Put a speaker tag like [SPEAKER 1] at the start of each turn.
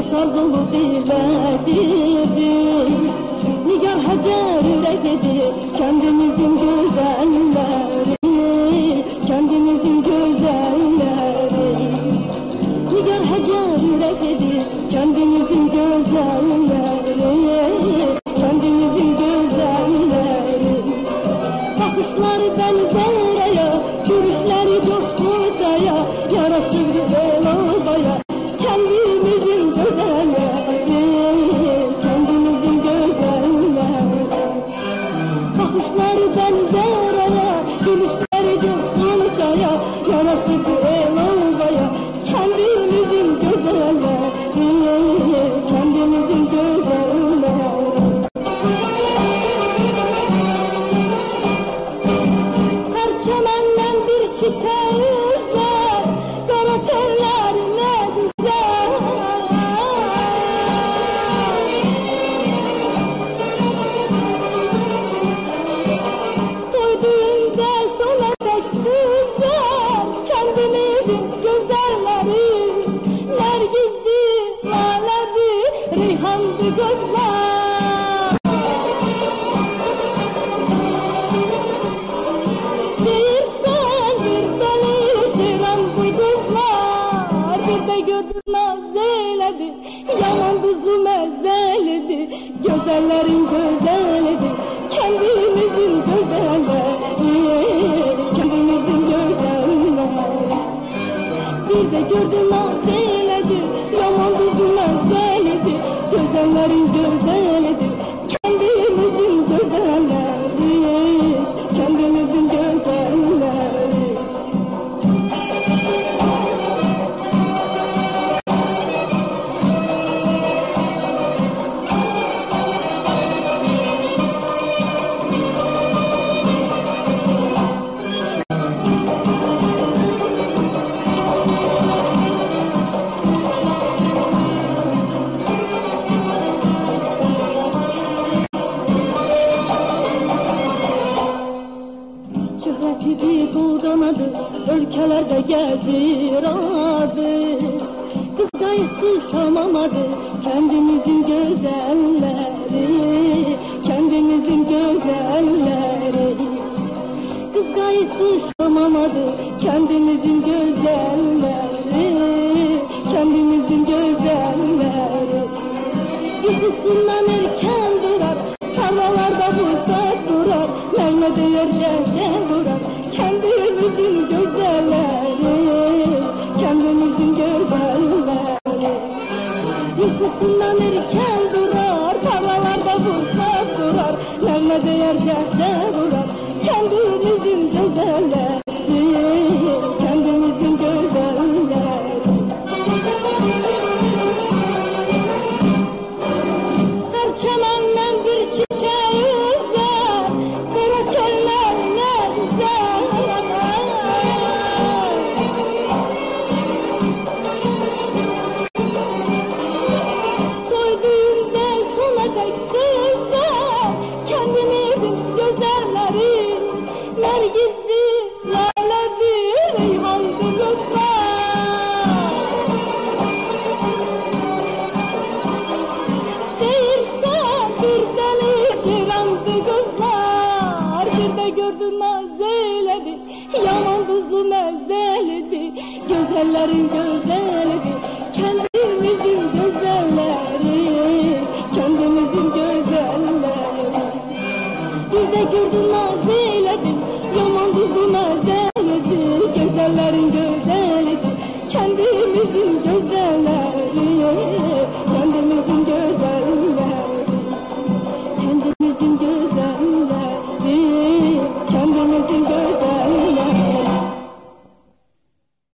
[SPEAKER 1] boşal dolu diledim. Nigar Hacer yüreğidir kendimizin güzelleri, kendimizin güzelleri. Nigar Hacer yüreğidir kendimizin güzelleri, kendimizin güzelleri. Bakışları benzereye, görüşleri coşkucaya, yaraşır el obaya, kendimizin güzelleri, kendimizin güzelleri. Bakışları benzereye, görüşleri coşkucaya, yaraşır el obaya, kendimizin güzelleri, kendimizin güzelleri. Çemenden bir çiçeği var, kara teller ne güzel. Koyduğunda sona dek sizler, kendimizin güzelleri. Nergizdi, laledi, reyhandı gözler. Yaman tuzlu mezzeledi, güzellerin güzeledi, kendimizin güzelleri, kendimizin güzelleri. Bir de gördüm azeledi, yaman tuzlu mezzeledi, güzellerin güzeledi, kendimizin güzelleri, kendimizin güzelleri. Şöhreti bulgamadı, ülkelerde gezir adı. Kız gayesi şamamadı, kendimizin güzelleri, kendimizin güzelleri. Kız gayesi şamamadı, kendimizin güzelleri, kendimizin güzelleri. Uykusundan erken durar, tarlalarda buzak durar, merme değer cece durar, kendimizin güzelleri, kendimizin güzelleri. Uykusundan erken durar, tarlalarda buzak durar, merme değer cece durar, kendimizin güzelleri, kendimizin güzelleri. Her çemenden bir çiçeği var, kara teller ne güzel. Koyduğumdan sona dek sizler, kendimizin güzelleri. Nergizdi, laledi, reyhandı gözler. Değilsen bir deli cirandı gözler. Bir de gördüm nazeledi, yaman tuzlu mezzeledi, güzellerin güzeledi, kendimizin güzelleri, kendimizin güzelleri. Bir de gördüm nazeledi, yaman tuzlu mezzeledi, güzellerin güzeledi, kendimizin güzelleri.